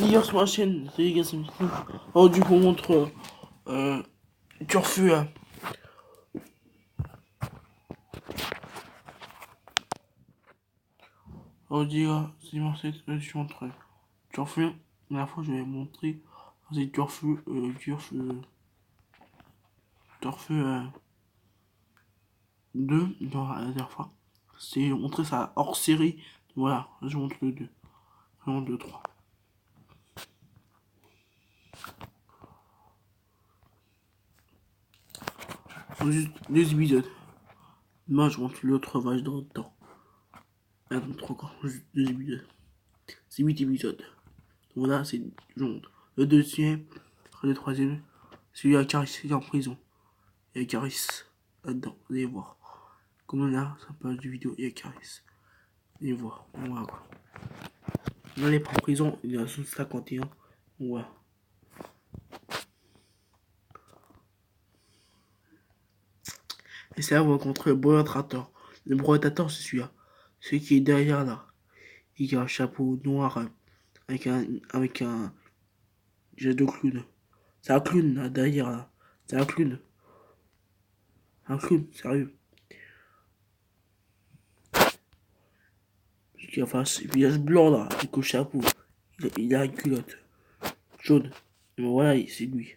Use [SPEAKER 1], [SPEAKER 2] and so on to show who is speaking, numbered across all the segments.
[SPEAKER 1] hier sur ma chaîne, c'est les gars, c'est oh, du coup, on montre Turfu. Oh, les gars, c'est mon set, je suis en train. Turfu, la dernière fois, je vais montrer. C'est Turfu, Turfu 2, dans la dernière fois. C'est montrer ça hors série. Voilà, je montre le 2. Je montre le 3. Juste 2 épisodes. Moi, je montre l'autre vache dans le temps. Attends, trop encore, juste 2 épisodes. C'est 8 épisodes. Donc là, c'est je montre. Le deuxième, le troisième, celui à Caris, il est en prison. Il y a Caris là-dedans, vous allez voir. Comme là, ça passe du vidéo, il y a Caris. Vous allez voir, voilà quoi. Là, il est pas en prison, il est à 51. Voilà. Et c'est là on rencontre le brodateur. Le brodateur, c'est celui-là. Celui qui est derrière là. Il a un chapeau noir avec un jet de clown. C'est un clown là, derrière là. C'est un clown. Un clown, sérieux. Enfin, il a ce blanc là, avec le chapeau. Il a une culotte jaune. Mais voilà, c'est lui.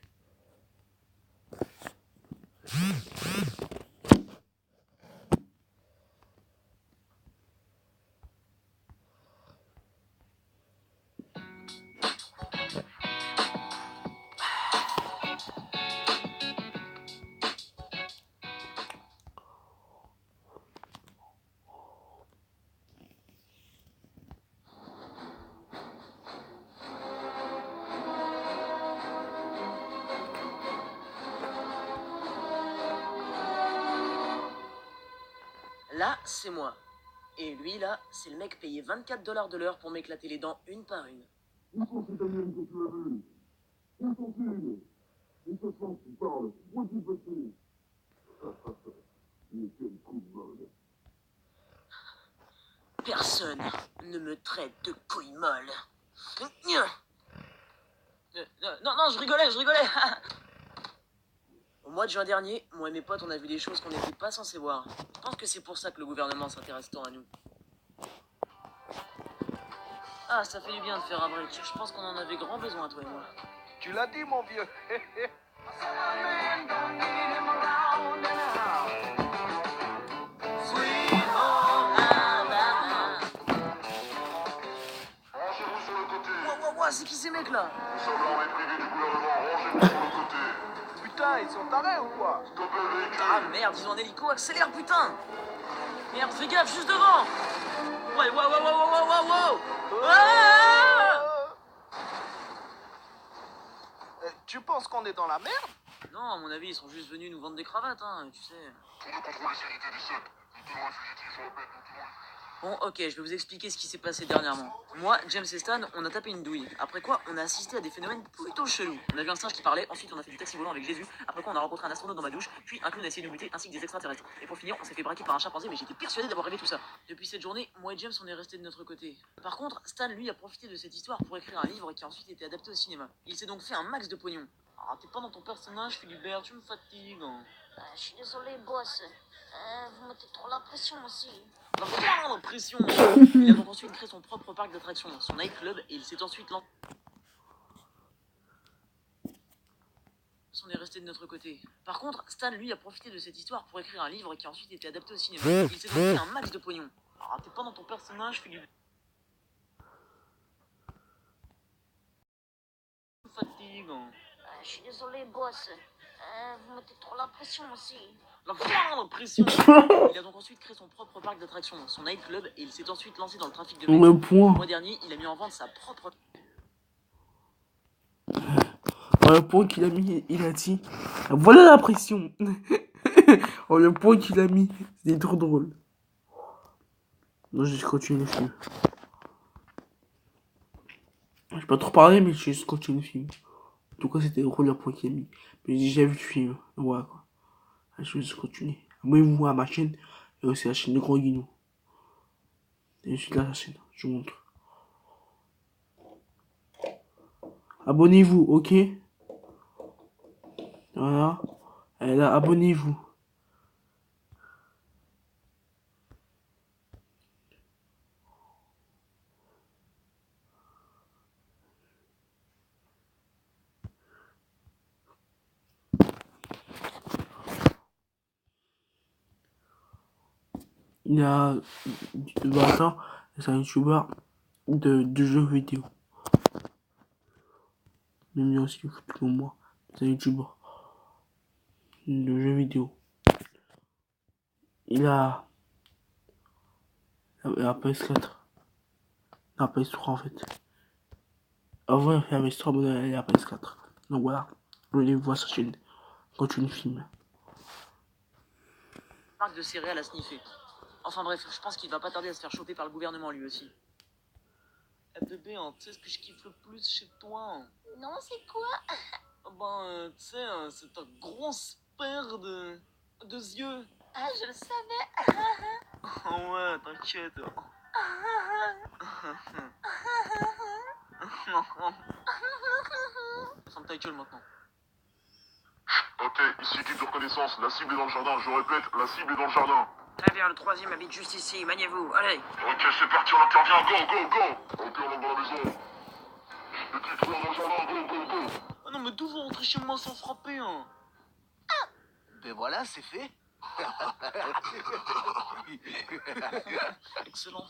[SPEAKER 2] Là, c'est moi. Et lui, là, c'est le mec payé 24 $ de l'heure pour m'éclater les dents une par une.
[SPEAKER 3] Où sont ces aliens que tu as vus? Où sont-ils? Où se sont qui parle? Où est-il petit? Mais quel coup de molle!
[SPEAKER 2] Personne ne me traite de couille molle. Non, je rigolais. Au mois de juin dernier, moi et mes potes, on a vu des choses qu'on n'était pas censés voir. Je pense que c'est pour ça que le gouvernement s'intéresse tant à nous. Ah, ça fait du bien de faire un break. Je pense qu'on en avait grand besoin, toi et moi.
[SPEAKER 4] Tu l'as dit, mon vieux.
[SPEAKER 3] Rangez-vous sur le côté!
[SPEAKER 2] Ouah, c'est qui ces mecs là?
[SPEAKER 3] Nous sommes l'armée privée du gouvernement, rangez-vous sur le côté!
[SPEAKER 4] Putain, ils sont tarés ou quoi?
[SPEAKER 3] Stoppez le véhicule!
[SPEAKER 2] Ah merde, ils ont un hélico, accélère putain! Merde, fais gaffe, juste devant! Ouais, wow! Ah!
[SPEAKER 4] Tu penses qu'on est dans la merde?
[SPEAKER 2] Non, à mon avis, ils sont juste venus nous vendre des cravates, hein, tu sais.
[SPEAKER 3] Pour le contrôle des unités du 7, nous tenons un fugitif, je répète, nous tenons un fugitif.
[SPEAKER 2] Bon, ok, je vais vous expliquer ce qui s'est passé dernièrement. Moi, James et Stan, on a tapé une douille. Après quoi, on a assisté à des phénomènes plutôt chelous. On a vu un singe qui parlait, ensuite on a fait du taxi volant avec Jésus, après quoi on a rencontré un astronaute dans ma douche, puis un clown a essayé de nous buter, ainsi que des extraterrestres. Et pour finir, on s'est fait braquer par un chimpanzé, mais j'étais persuadé d'avoir rêvé tout ça. Depuis cette journée, moi et James, on est restés de notre côté. Par contre, Stan, lui, a profité de cette histoire pour écrire un livre qui a ensuite été adapté au cinéma. Il s'est donc fait un max de pognon. Ah, t'es pas dans ton personnage, Philibert, tu me fatigues.
[SPEAKER 5] Je suis désolé, boss. Vous mettez trop la pression aussi.
[SPEAKER 2] La pression. Il a donc ensuite créé son propre parc d'attractions, son nightclub, et il s'est ensuite lancé. On est resté de notre côté. Par contre, Stan, lui, a profité de cette histoire pour écrire un livre qui a ensuite été adapté au cinéma. Il s'est donc fait un max de pognon. Ah, t'es pas dans ton personnage, Philippe. Fatigue.
[SPEAKER 5] Je suis désolé, boss. Vous mettez trop la pression aussi.
[SPEAKER 2] La pression. Il a donc ensuite créé son propre parc d'attractions, son nightclub, et il s'est ensuite lancé dans le trafic de
[SPEAKER 1] Le
[SPEAKER 2] mecs. Le
[SPEAKER 1] point.
[SPEAKER 2] mois dernier, il a mis en vente sa propre...
[SPEAKER 1] Le point qu'il a mis, il a dit. Voilà la pression. Oh, le point qu'il a mis, c'était trop drôle. Non, j'ai juste continué le film. J'ai pas trop parlé, mais j'ai juste continué le film. En tout cas, c'était drôle le point qu'il a mis. Mais j'ai déjà vu le film. Voilà quoi. Je vais juste continuer. Abonnez-vous à ma chaîne et aussi à la chaîne de Gros Guinou. Et je suis là, la chaîne. Je vous montre. Abonnez-vous, ok? Voilà. Et là, abonnez-vous. Il y a Vincent, c'est un youtubeur de jeux vidéo. Même lui aussi, il fout comme moi. C'est un youtubeur de jeux vidéo. Il a la PS4. La PS3 en fait. Avant, il a fait la PS3, maintenant il a la PS4. Donc voilà. Vous allez voir sa chaîne. Continue le film.
[SPEAKER 2] Marque de céréales à sniffer. Enfin bref, je pense qu'il va pas tarder à se faire choper par le gouvernement lui aussi. Eh bébé, hein, tu sais ce que je kiffe le plus chez toi hein?
[SPEAKER 5] Non, c'est quoi?
[SPEAKER 2] Tu sais, c'est ta grosse paire de yeux.
[SPEAKER 5] Ah, je le savais.
[SPEAKER 2] Oh ouais, t'inquiète. Ferme ta gueule maintenant.
[SPEAKER 3] Ok, ici équipe de reconnaissance, la cible est dans le jardin, je répète, la cible est dans le jardin.
[SPEAKER 2] Très bien, le troisième habite juste ici, maniez-vous, allez.
[SPEAKER 3] Ok, c'est parti, on intervient, go, go, go. Ok, on entre dans la maison. Équipe 3 dans le jardin, go, go, go.
[SPEAKER 2] Ah non, mais d'où vous rentrez chez moi sans frapper, hein?
[SPEAKER 4] Ben voilà, c'est fait.
[SPEAKER 2] Excellent.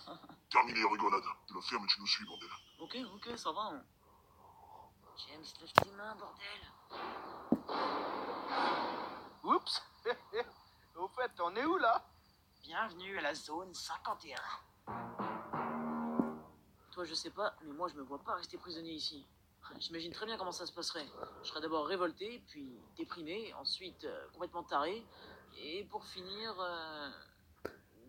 [SPEAKER 3] Terminé, rigolade. Tu l'as fait, mais tu nous suis, bordel.
[SPEAKER 2] Ok, ça va. Hein.
[SPEAKER 5] James, lève tes mains, bordel.
[SPEAKER 4] Oups. Au fait, on est où là?
[SPEAKER 2] Bienvenue à la zone 51. Toi, je sais pas, mais moi, je me vois pas rester prisonnier ici. J'imagine très bien comment ça se passerait. Je serais d'abord révolté, puis déprimé, ensuite complètement taré, et pour finir,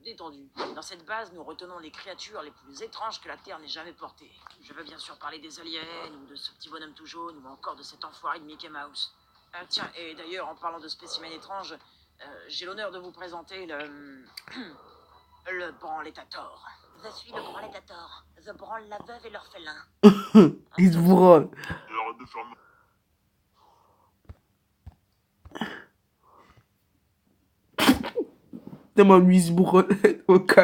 [SPEAKER 2] détendu. Dans cette base, nous retenons les créatures les plus étranges que la Terre n'ait jamais portées. Je veux bien sûr parler des aliens, ou de ce petit bonhomme tout jaune, ou encore de cet enfoiré de Mickey Mouse. Tiens, et d'ailleurs, en parlant de spécimens étranges, j'ai l'honneur de vous présenter le... le branletator.
[SPEAKER 5] Je suis le branletator. Je branle la veuve et l'orphelin.
[SPEAKER 1] Il se branle.
[SPEAKER 3] Et arrête de faire...
[SPEAKER 1] Tellement lui, il se branle. Ok.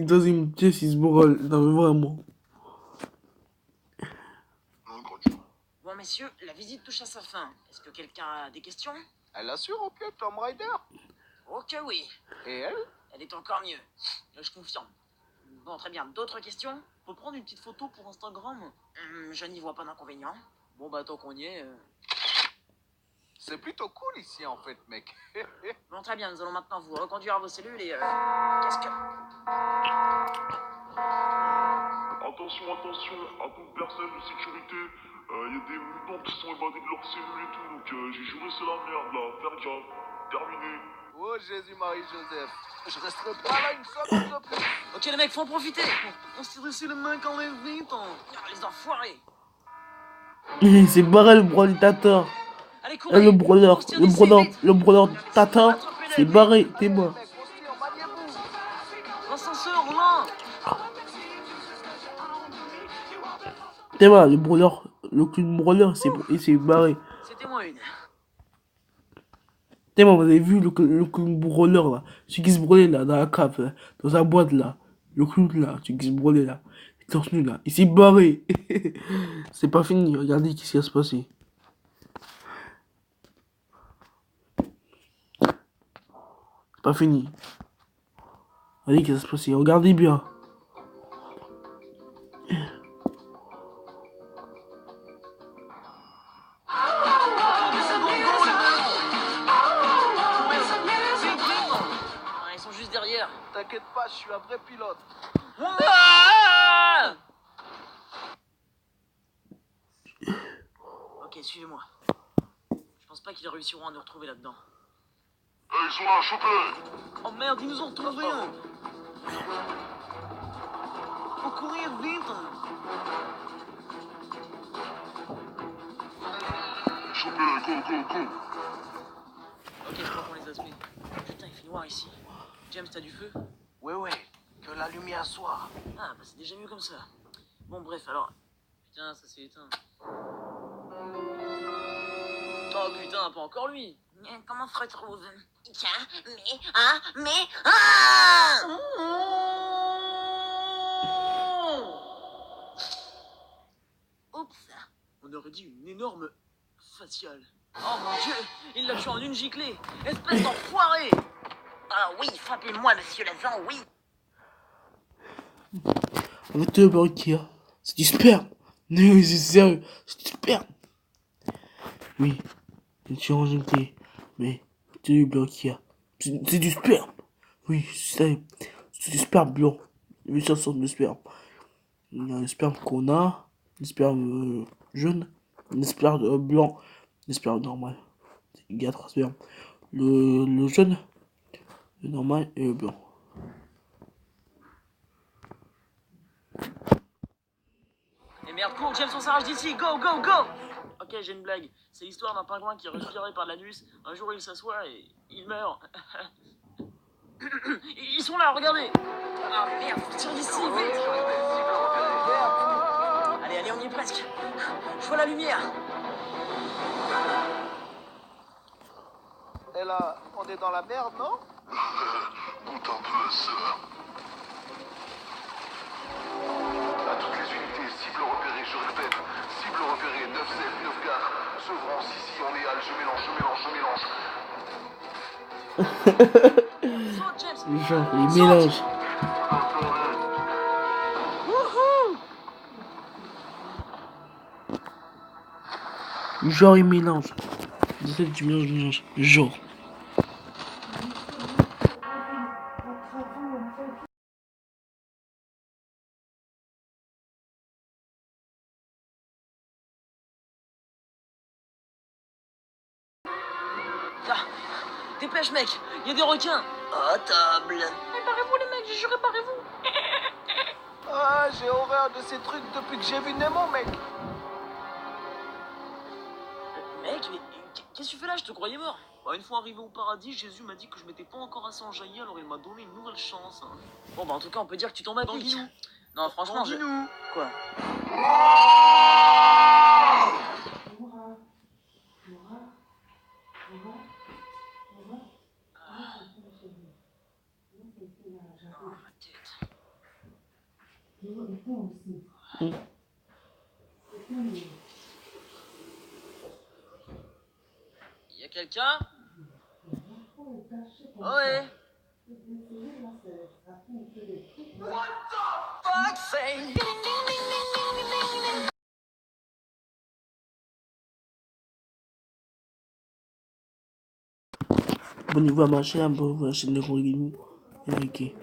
[SPEAKER 1] Dans une pièce, il se branle. Non, mais vraiment.
[SPEAKER 3] Non, gratuit.
[SPEAKER 2] Bon, messieurs, la visite touche à sa fin. Est-ce que quelqu'un a des questions?
[SPEAKER 4] Elle assure au pied, Tom Rider.
[SPEAKER 2] Oh que oui.
[SPEAKER 4] Et elle?
[SPEAKER 2] Elle est encore mieux. Je confirme. Bon, très bien. D'autres questions? Faut prendre une petite photo pour Instagram? Je n'y vois pas d'inconvénient. Bon, bah, tant qu'on y est...
[SPEAKER 4] C'est plutôt cool ici en fait, mec.
[SPEAKER 2] Bon, très bien. Nous allons maintenant vous reconduire à vos cellules et... Qu'est-ce que...
[SPEAKER 3] Attention, attention, à toute personne de sécurité. Il y a des mutants qui sont évadés de leur cellule et tout, donc j'ai juré c'est la merde là. Faire gaffe. Terminé.
[SPEAKER 4] Oh Jésus-Marie-Joseph. Je resterai pas là une seconde de plus.
[SPEAKER 2] Ok, les mecs, faut en profiter. On s'est dressé le mec en vite. Les enfoirés.
[SPEAKER 1] C'est barré le branletator.
[SPEAKER 2] Allez,
[SPEAKER 1] Le
[SPEAKER 2] courez.
[SPEAKER 1] brawler.
[SPEAKER 2] On se tire d'ici, vite.
[SPEAKER 1] Le brawler tata. C'est barré. T'es mort.
[SPEAKER 4] Mec, on se tire, maniez-vous.
[SPEAKER 2] L'ascenseur, là.
[SPEAKER 1] T'es mort. Le brawler. Le clown brawler, c'est barré.
[SPEAKER 2] C'était moi une.
[SPEAKER 1] T'es mort, vous avez vu le clown brawler là. Celui qui se brûlait là, dans la cave, là, dans sa boîte là. Le clown là, celui qui se brûlait là. Il est torse nu là. Il s'est barré. C'est pas fini. Regardez qu'est-ce qui va se passer. C'est pas fini. Regardez qu'est-ce qui va se passer. Regardez bien.
[SPEAKER 2] Ils sont juste derrière.
[SPEAKER 4] T'inquiète pas, je suis un vrai pilote.
[SPEAKER 2] Ah ok, suivez-moi. Je pense pas qu'ils réussiront à nous retrouver là-dedans.
[SPEAKER 3] Ils sont là, chopez-les.
[SPEAKER 2] Oh merde, ils nous ont retrouvés. Faut courir vite.
[SPEAKER 3] Chopez-les, go, go, go.
[SPEAKER 2] Ok, je crois qu'on les a tués. Putain, il fait noir ici. James, t'as du feu?
[SPEAKER 4] Ouais, que la lumière soit.
[SPEAKER 2] Ah, bah c'est déjà mieux comme ça. Bon, bref, alors... putain, ça s'est éteint. Oh putain, pas encore lui.
[SPEAKER 5] Comment se retrouve? Tiens, ah! Oups.
[SPEAKER 2] On aurait dit une énorme faciale. Oh mon dieu, il l'a tué en une giclée. Espèce d'enfoiré.
[SPEAKER 5] Ah oui, frappez-moi, monsieur Lazan, oui.
[SPEAKER 1] En fait, le beurre qu'il y a, c'est du sperme. Non, c'est sérieux, c'est du sperme. Oui, je suis en giclée, mais c'est du beurre qu'il y a. C'est du sperme. Oui, c'est du sperme blanc. 800 sortes de sperme. Il y a le sperme qu'on a, le sperme jaune, le sperme blanc, le sperme normal. Il y a 3 spermes. Le jaune, le normal et le blanc.
[SPEAKER 2] Et merde, cours, James, on s'arrache d'ici. Go, go, go. Ok, j'ai une blague. C'est l'histoire d'un pingouin qui est respirait par l'anus. Un jour, il s'assoit et il meurt. Ils sont là, regardez. Ah merde, faut tirer d'ici, vite. Allez, allez, on y est presque. Je vois la lumière.
[SPEAKER 4] Et là, on est dans la merde, non?
[SPEAKER 3] Goûte un peu à ça. À toutes les unités, cible repérée, je répète. Cible repérée, 9-7, 9-4. Sevran, Sissi, on est Al, je mélange.
[SPEAKER 2] Saute, James.
[SPEAKER 1] Genre, il mélange. Genre, il mélange. C'est ça que tu mélanges. Genre.
[SPEAKER 2] Ah, dépêche, mec. Il y a des requins.
[SPEAKER 5] Oh, table.
[SPEAKER 2] Barrez-vous, les mecs, j'ai juré, barrez-vous.
[SPEAKER 4] Ah, j'ai horreur de ces trucs depuis que j'ai vu Nemo, mec.
[SPEAKER 2] Mec, mais qu'est-ce que tu fais là? Je te croyais mort. Bah, une fois arrivé au paradis, Jésus m'a dit que je m'étais pas encore assez enjaillé, alors il m'a donné une nouvelle chance. Hein. Bon, bah, en tout cas, on peut dire que tu tombes à pic.
[SPEAKER 4] Bambino.
[SPEAKER 2] Non, franchement, Quoi? Oh, ma tête. Y a quelqu'un? Oh ouais. Fuck, say.
[SPEAKER 1] Abonnez-vous à ma chaîne, abonnez-vous à la chaîne de Gros Gaming. Et likez.